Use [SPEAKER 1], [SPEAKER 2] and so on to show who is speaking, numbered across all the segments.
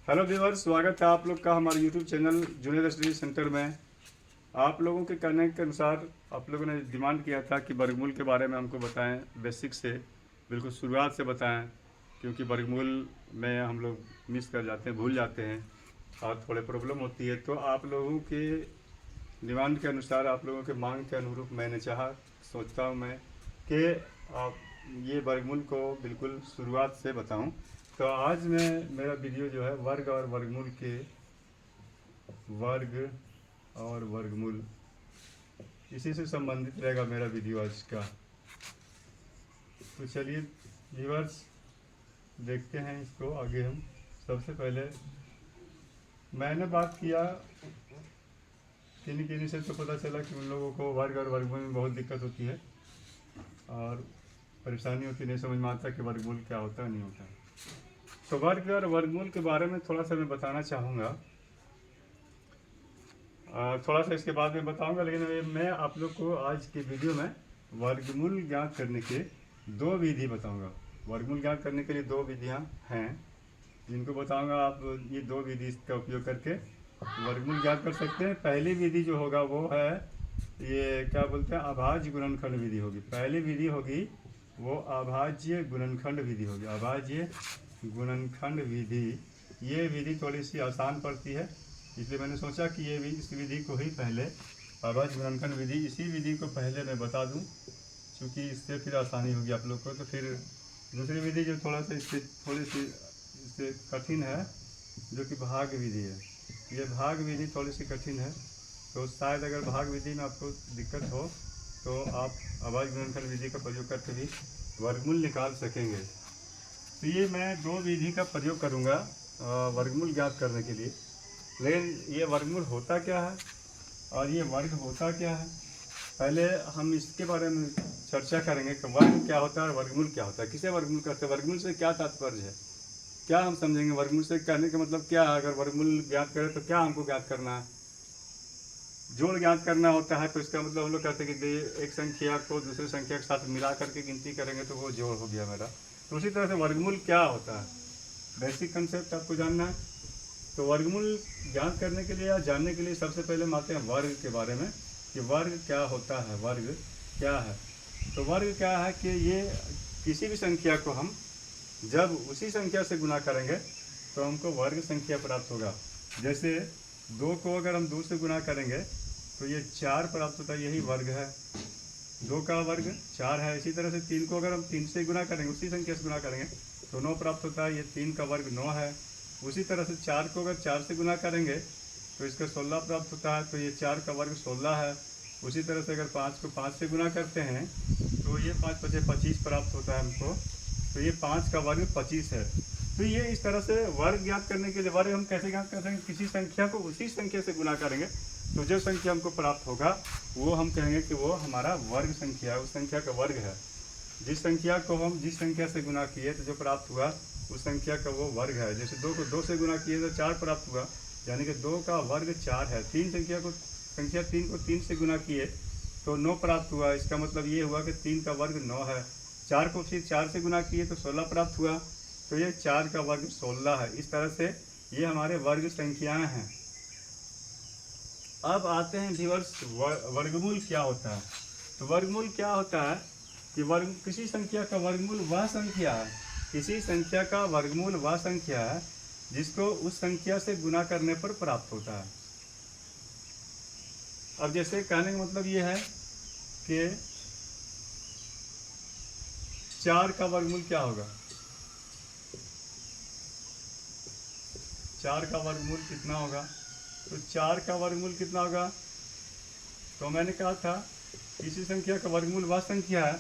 [SPEAKER 1] Hello viewers, स्वागत है आप लोग का हमारे YouTube channel junior study centre में। आप लोगों के कहने के अनुसार आप लोगों ने डिमांड किया था कि वर्गमूल के बारे में हमको बताएं, बेसिक से बिल्कुल शुरुआत से बताएं, क्योंकि वर्गमूल में हम लोग मिस कर जाते हैं, भूल जाते हैं और थोड़े प्रॉब्लम होती है। तो आप लोगों के डिमांड के अनुसार, आप लोगों के मांग के अनुरूप मैंने सोचता हूँ मैं कि आप ये वर्गमूल को बिल्कुल शुरुआत से बताऊं। तो आज मेरा वीडियो जो है वर्ग और वर्गमूल के वर्ग और वर्गमूल इसी से संबंधित रहेगा मेरा वीडियो आज का। तो चलिए व्यूअर्स, देखते हैं इसको आगे। हम सबसे पहले मैंने बात किया किन्हीं से, तो पता चला कि उन लोगों को वर्ग और वर्गमूल में बहुत दिक्कत होती है और परेशानी होती, नहीं समझ में आता कि वर्गमूल क्या होता है, नहीं होता। तो वर्ग और वर्गमूल के बारे में थोड़ा सा मैं बताना चाहूँगा, थोड़ा सा इसके बाद में बताऊंगा, लेकिन मैं आप लोग को आज के वीडियो में वर्गमूल ज्ञात करने के दो विधि बताऊंगा। वर्गमूल ज्ञात करने के लिए दो विधियां हैं जिनको बताऊंगा। आप ये दो विधि का उपयोग करके वर्गमूल ज्ञात कर सकते हैं। पहली विधि जो होगा वो है, ये क्या बोलते हैं, अभाज्य गुणनखंड विधि होगी। पहली विधि होगी वो अभाज्य गुणनखंड विधि होगी। अभाज्य गुणनखंड विधि, ये विधि थोड़ी सी आसान पड़ती है, इसलिए मैंने सोचा कि ये भी इस विधि को ही पहले, अभाज्य गुणनखंड विधि, इसी विधि को पहले मैं बता दूं, क्योंकि इससे फिर आसानी होगी आप लोग को। तो फिर दूसरी विधि जो थोड़ा सा इससे कठिन है, जो कि भाग विधि है। ये भाग विधि थोड़ी सी कठिन है, तो शायद अगर भाग विधि में आपको दिक्कत हो तो आप अभाज्य गुणनखंड विधि का प्रयोग करके भी वर्गमूल निकाल सकेंगे। तो ये मैं दो विधि का प्रयोग करूँगा वर्गमूल ज्ञात करने के लिए। लेकिन ये वर्गमूल होता क्या है और ये वर्ग होता क्या है, पहले हम इसके बारे में चर्चा करेंगे कि वर्ग क्या होता है और वर्गमूल क्या होता है, किसे वर्गमूल कहते हैं, वर्गमूल से क्या तात्पर्य है, क्या हम समझेंगे वर्गमूल से कहने का मतलब क्या है। अगर वर्गमूल ज्ञात करें तो क्या हमको ज्ञात करना है। जोड़ ज्ञात करना होता है, तो इसका मतलब हम लोग कहते हैं कि एक संख्या को दूसरी संख्या के साथ मिला करके गिनती करेंगे तो वो जोड़ हो गया मेरा। तो उसी तरह से वर्गमूल क्या होता है, बेसिक कंसेप्ट आपको जानना है। तो वर्गमूल ज्ञात करने के लिए या जानने के लिए सबसे पहले हम आते हैं वर्ग के बारे में, कि वर्ग क्या होता है, वर्ग क्या है। तो वर्ग क्या है कि ये किसी भी संख्या को हम जब उसी संख्या से गुना करेंगे तो हमको वर्ग संख्या प्राप्त होगा। जैसे 2 को अगर हम 2 से गुना करेंगे तो ये 4 प्राप्त होता है, यही वर्ग है। 2 का वर्ग 4 है। इसी तरह से 3 को अगर हम 3 से गुना करेंगे, उसी संख्या से गुना करेंगे तो 9 प्राप्त होता है, ये 3 का वर्ग 9 है। उसी तरह से 4 को अगर 4 से गुना करेंगे तो इसका 16 प्राप्त होता है, तो ये 4 का वर्ग 16 है। उसी तरह से अगर 5 को 5 से गुना करते हैं तो ये 5 5 25 प्राप्त होता है हमको, तो ये 5 का वर्ग 25 है। तो ये इस तरह से वर्ग ज्ञात करने के लिए, वर्ग हम कैसे ज्ञात कर सकेंगे, किसी संख्या को उसी संख्या से गुना करेंगे तो जो संख्या हमको प्राप्त होगा वो हम कहेंगे कि वो हमारा वर्ग संख्या है, उस संख्या का वर्ग है। जिस संख्या को हम जिस संख्या से गुना किए तो जो प्राप्त हुआ उस संख्या का वो वर्ग है। जैसे 2 को 2 से गुना किए तो 4 प्राप्त हुआ, यानी कि 2 का वर्ग 4 है। संख्या 3 को 3 से गुना किए तो 9 प्राप्त हुआ, इसका मतलब ये हुआ कि 3 का वर्ग 9 है। 4 को फिर 4 से गुना किए तो 16 प्राप्त हुआ, तो ये 4 का वर्ग 16 है। इस तरह से ये हमारे वर्ग संख्याएं हैं। अब आते हैं व्यूअर्स, वर्गमूल क्या होता है। तो वर्गमूल क्या होता है कि किसी संख्या का वर्गमूल वह संख्या है, किसी संख्या का वर्गमूल वह संख्या है जिसको उस संख्या से गुना करने पर प्राप्त होता है। अब जैसे कहने का मतलब ये है कि 4 का वर्गमूल क्या होगा, 4 का वर्गमूल कितना होगा, तो 4 का वर्गमूल कितना होगा, तो मैंने कहा था किसी संख्या का वर्गमूल वह संख्या है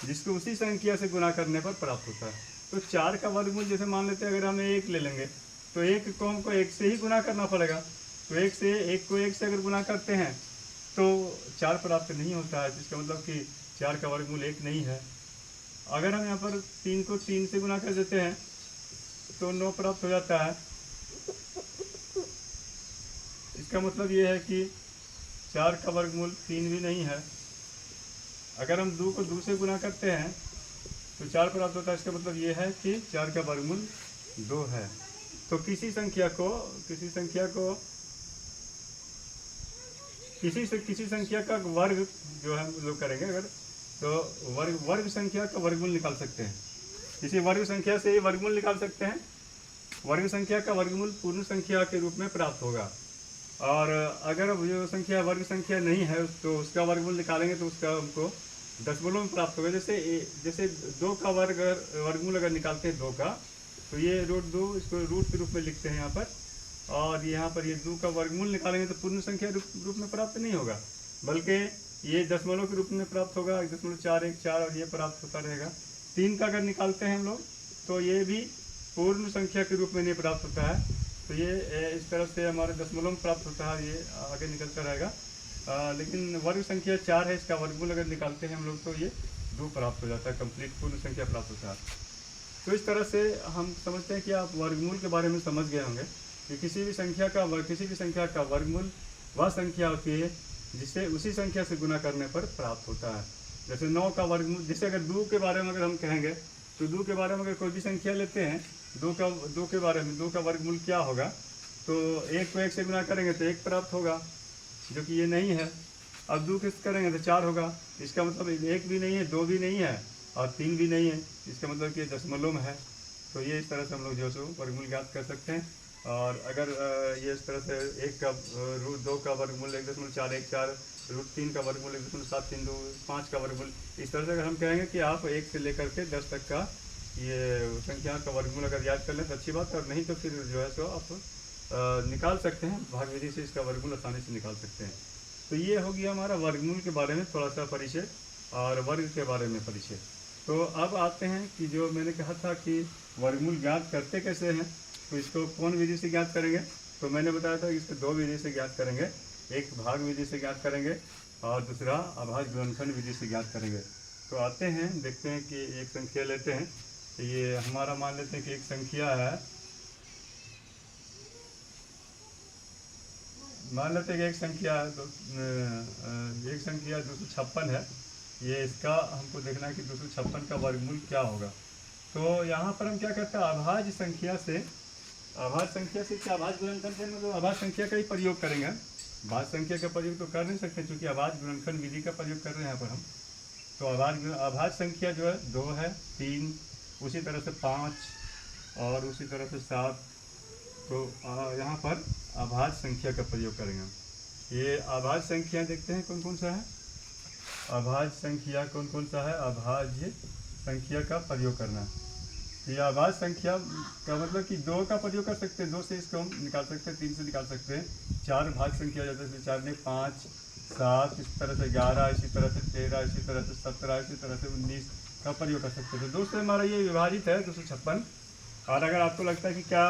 [SPEAKER 1] जिसको उसी संख्या से गुना करने पर प्राप्त होता है। तो 4 का वर्गमूल जैसे मान लेते हैं, अगर हम 1 ले लेंगे तो 1 को हमको 1 से ही गुना करना पड़ेगा, तो 1 को 1 से अगर गुना करते हैं तो 4 प्राप्त नहीं होता है, जिसका मतलब कि 4 का वर्गमूल 1 नहीं है। अगर हम यहाँ पर 3 को 3 से गुना कर देते हैं तो 9 प्राप्त हो जाता है। इसका मतलब ये है कि 4 का वर्गमूल 3 भी नहीं है। अगर हम 2 को 2 से गुना करते हैं तो 4 प्राप्त होता है, इसका मतलब ये है कि 4 का वर्गमूल 2 है। तो किसी संख्या को किसी संख्या का वर्ग जो है हम लोग करेंगे अगर, तो वर्ग संख्या का वर्गमूल निकाल सकते हैं। किसी वर्ग संख्या से वर्गमूल निकाल सकते हैं। वर्ग संख्या का वर्गमूल पूर्ण संख्या के रूप में प्राप्त होगा। और अगर जो संख्या वर्ग संख्या नहीं है तो उसका वर्गमूल निकालेंगे तो उसका हमको दशमलव में प्राप्त होगा। जैसे 2 का वर्गमूल अगर निकालते हैं 2 का, तो ये √2 इसको रूट के रूप में लिखते हैं यहाँ पर, और यहाँ पर ये 2 का वर्गमूल निकालेंगे तो पूर्ण संख्या रूप में प्राप्त नहीं होगा, बल्कि ये दशमलव के रूप में प्राप्त होगा, 1.414 और ये प्राप्त होता रहेगा। 3 का अगर निकालते हैं हम लोग तो ये भी पूर्ण संख्या के रूप में नहीं प्राप्त होता है, तो ये इस तरह से हमारे दशमलव में प्राप्त होता है, ये आगे निकलता रहेगा। लेकिन वर्ग संख्या 4 है, इसका वर्गमूल अगर निकालते हैं हम लोग तो ये 2 प्राप्त हो जाता है, कंप्लीट पूर्ण संख्या प्राप्त होता है। तो इस तरह से हम समझते हैं कि आप वर्गमूल के बारे में समझ गए होंगे कि किसी भी संख्या का वर्गमूल वह संख्या होती है जिसे उसी संख्या से गुना करने पर प्राप्त होता है। जैसे 9 का वर्गमूल, जैसे अगर 2 के बारे में अगर हम कहेंगे तो 2 के बारे में अगर कोई भी संख्या लेते हैं, 2 के बारे में 2 का वर्गमूल क्या होगा, तो 1 को 1 से गुना करेंगे तो 1 प्राप्त होगा, जो कि ये नहीं है। अब 2 किस करेंगे तो 4 होगा। इसका मतलब 1 भी नहीं है, 2 भी नहीं है और 3 भी नहीं है, इसका मतलब कि दशमलव में है। तो ये इस तरह से हम लोग जो है वर्गमूल ज्ञात कर सकते हैं। और अगर ये इस तरह से 1 का √2 का वर्गमूल 1.414, √3 का वर्गमूल 1.732, 5 का वर्गमूल, इस तरह से अगर हम कहेंगे कि आप 1 से लेकर के 10 तक का ये संख्या का वर्गमूल अगर याद कर लें तो अच्छी बात है, और नहीं तो फिर जो है सो आप निकाल सकते हैं, भाग विधि से इसका वर्गमूल आसानी से निकाल सकते हैं। तो ये हो गया हमारा वर्गमूल के बारे में थोड़ा सा परिचय और वर्ग के बारे में परिचय। तो अब आते हैं कि जो मैंने कहा था कि वर्गमूल ज्ञात करते कैसे हैं, तो इसको कौन विधि से ज्ञात करेंगे, तो मैंने बताया था कि इसको 2 विधि से ज्ञात करेंगे, एक भाग विधि से ज्ञात करेंगे और दूसरा अभाज्य गुणनखंड विधि से ज्ञात करेंगे। तो आते हैं, देखते हैं कि एक संख्या लेते हैं, तो ये हमारा मान लेते हैं कि एक संख्या है, मान लेते हैं कि एक संख्या 256 है। ये इसका हमको देखना है कि 256 का वर्गमूल क्या होगा। तो यहाँ पर हम क्या करते हैं, अभाज्य संख्या से क्या अभाज्य गुणनखंड से मतलब अभाज्य संख्या का ही प्रयोग करेंगे। भाज्य संख्या का प्रयोग तो कर नहीं सकते क्योंकि अभाज्य गुणनखंड विधि का प्रयोग कर रहे हैं यहाँ पर हम। तो अभाज्य संख्या जो है 2 है, 3, उसी तरह से 5 और उसी तरह से 7। तो यहाँ पर अभाज्य संख्या का प्रयोग करेंगे। ये अभाज्य संख्या देखते हैं कौन कौन सा है, अभाज्य संख्या कौन कौन सा है, अभाज्य संख्या का प्रयोग करना। ये अभाज्य संख्या का मतलब कि 2 का प्रयोग कर सकते हैं, 2 से इसको हम निकाल सकते हैं, 3 से निकाल सकते हैं। 4 भाज्य संख्या जाता है, 4 में 5, 7, इस तरह से 11, इसी तरह से 13, इसी तरह से 17, इसी तरह से 19 का प्रयोग कर सकते हैं। तो 2 से हमारा ये विभाजित है 256। और अगर आपको लगता है कि क्या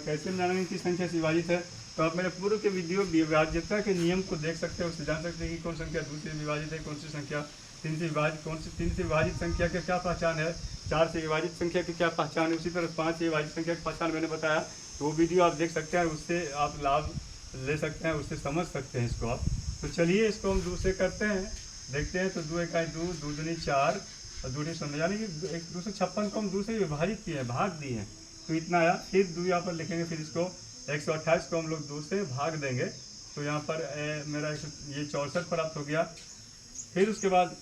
[SPEAKER 1] कैसे मिलाने की संख्या से विभाजित है, तो आप मेरे पूर्व के वीडियो विभाज्यता के नियम को देख सकते हैं, उससे जान सकते हैं कि कौन संख्या 2 से विभाजित है, कौन सी संख्या 3 से विभाजित, कौन सी 3 से विभाजित संख्या की क्या पहचान है, 4 से विभाजित संख्या की क्या पहचान है, उसी तरह 5 से विभाजित संख्या की पहचान मैंने बताया। तो वो वीडियो आप देख सकते हैं, उससे आप लाभ ले सकते हैं, उससे समझ सकते हैं इसको आप। तो चलिए इसको हम 2 से करते हैं, देखते हैं। तो 2 इकाई 2, 2 दूनी 4 और 2 शून्य, यानी कि 256 को हम 2 से विभाजित किए हैं, भाग दिए हैं, तो इतना आया। फिर 2 यहाँ पर लिखेंगे, फिर इसको 128 को हम लोग 2 से भाग देंगे, तो यहाँ पर मेरा ये 64 प्राप्त हो गया। फिर उसके बाद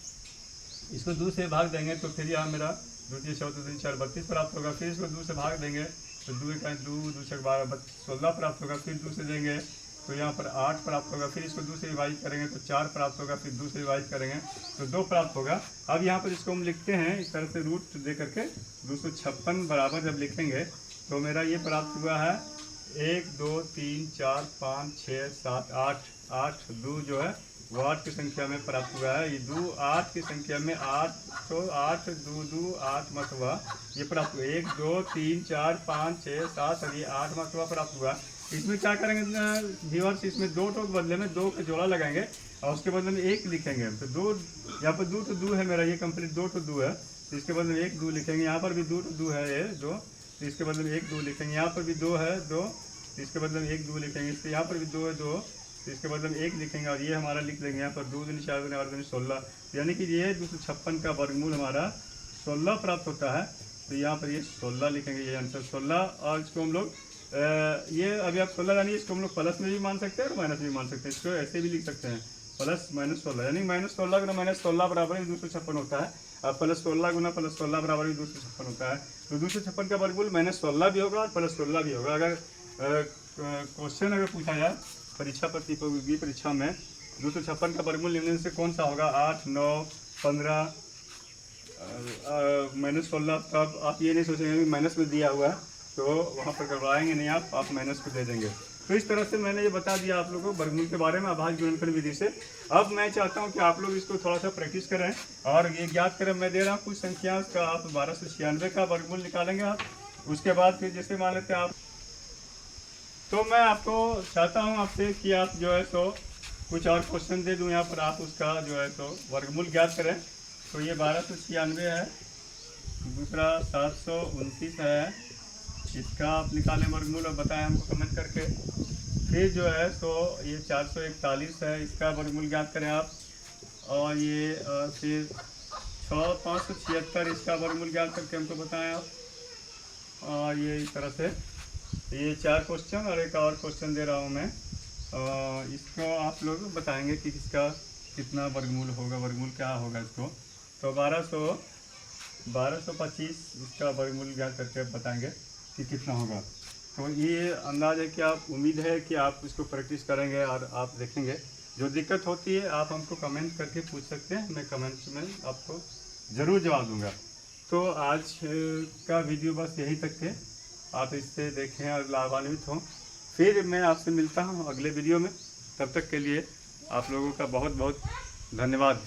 [SPEAKER 1] इसको 2 से भाग देंगे तो फिर यहाँ मेरा 2 × 4 = 4 32 प्राप्त होगा। फिर इसको 2 से भाग देंगे तो 2 इकाई 2, 2 × 12 16 प्राप्त होगा। फिर 2 से देंगे तो यहाँ पर 8 प्राप्त होगा। फिर इसको 2 से विभाजित करेंगे तो 4 प्राप्त होगा। फिर 2 से विभाजित करेंगे तो 2 प्राप्त होगा। अब यहाँ पर इसको हम लिखते हैं इस तरह से, रूट दे करके 256 बराबर जब लिखेंगे तो मेरा ये प्राप्त हुआ है 1 2 3 4 5 6 7 8 8 2 जो है वो 8 की संख्या में प्राप्त हुआ है। ये 2 8 की संख्या में 8, तो 8 2 2 8 मतवा ये प्राप्त हुआ। 1 2 3 4 5 6 7 और ये 8 मतवा प्राप्त हुआ। इसमें क्या करेंगे व्यूअर्स, इसमें 2 के बदले में 2 का जोड़ा लगाएंगे और उसके बदले में 1 लिखेंगे। तो 2 यहाँ पर 2 तो 2 है मेरा, ये कंप्लीट 2 तो 2 है, तो इसके बदले में 1 2 लिखेंगे। यहाँ पर भी 2 तो 2 है, ये 2, तो इसके बदले में 1 2 लिखेंगे। यहाँ पर भी 2 है 2, तो इसके बदले में 1 2 लिखेंगे। इसके यहाँ पर भी 2 है 2, तो इसके बदले में 1 लिखेंगे और ये हमारा लिख देंगे यहाँ पर 2 दूनी 4 दूनी 8 दूनी 16, यानी कि ये 256 का वर्गमूल हमारा 16 प्राप्त होता है। तो यहाँ पर ये 16 लिखेंगे, ये आंसर 16। और इसको हम लोग ये अभी आप 16 यानी इसको हम लोग प्लस में भी मान सकते हैं और माइनस में भी मान सकते हैं। इसको ऐसे भी लिख सकते हैं प्लस माइनस 16, यानी -16 गुना -16 बराबर ही 256 होता है। अब +16 गुना +16 बराबर ही 256 होता है। तो 256 का वर्गमूल -16 भी होगा और +16 भी होगा। अगर क्वेश्चन अगर पूछा जाए परीक्षा प्रतियोगी परीक्षा में 256 का वर्गमूल निम्न से कौन सा होगा, 8, 9, 15, -16, तब आप ये नहीं सोचेंगे कि माइनस में दिया हुआ है तो वहाँ पर करवाएंगे नहीं, आप माइनस को दे देंगे। तो इस तरह से मैंने ये बता दिया आप लोगों को वर्गमूल के बारे में अभाज्य गुणनफल विधि से। अब मैं चाहता हूँ कि आप लोग इसको थोड़ा सा प्रैक्टिस करें और ये ज्ञात करें। मैं दे रहा हूँ कुछ संख्या, उसका आप 1296 का वर्गमूल निकालेंगे आप। उसके बाद फिर जैसे मान लेते हैं आप, तो मैं आपको चाहता हूँ आपसे कि आप जो है सो कुछ और क्वेश्चन दे दूँ यहाँ पर, आप उसका जो है सो वर्गमूल ज्ञात करें। तो ये 1296 है, दूसरा 729 है, इसका आप निकालें वर्गमूल और बताएं हमको कमेंट करके। फिर जो है तो ये 441 है, इसका वर्गमूल ज्ञात करें आप। और ये फिर 576 इसका वर्गमूल ज्ञात करके हमको बताएं आप। और ये इस तरह से ये 4 क्वेश्चन और एक और क्वेश्चन दे रहा हूँ मैं, इसको आप लोग बताएंगे कि इसका कितना वर्गमूल होगा, वर्गमूल क्या होगा इसको। तो 1225 इसका वर्गमूल ज्ञात करके बताएंगे कि कितना होगा। तो ये अंदाज है कि आप, उम्मीद है कि आप इसको प्रैक्टिस करेंगे और आप देखेंगे। जो दिक्कत होती है आप हमको कमेंट करके पूछ सकते हैं, मैं कमेंट्स में आपको ज़रूर जवाब दूंगा। तो आज का वीडियो बस यही तक है, आप इससे देखें और लाभान्वित हों। फिर मैं आपसे मिलता हूँ अगले वीडियो में, तब तक के लिए आप लोगों का बहुत बहुत धन्यवाद।